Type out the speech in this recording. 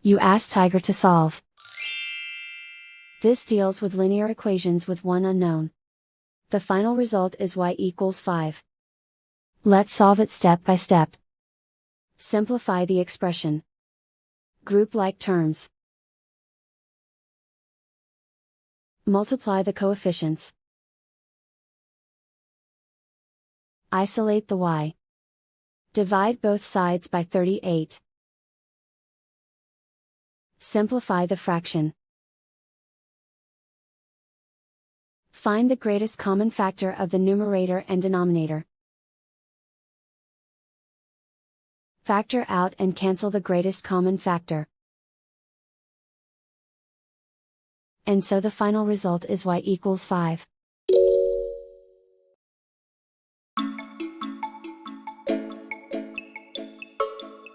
You ask Tiger to solve. This deals with linear equations with one unknown. The final result is y equals 5. Let's solve it step by step. Simplify the expression. Group like terms. Multiply the coefficients. Isolate the y. Divide both sides by 38. Simplify the fraction. Find the greatest common factor of the numerator and denominator. Factor out and cancel the greatest common factor. And so the final result is y equals 5.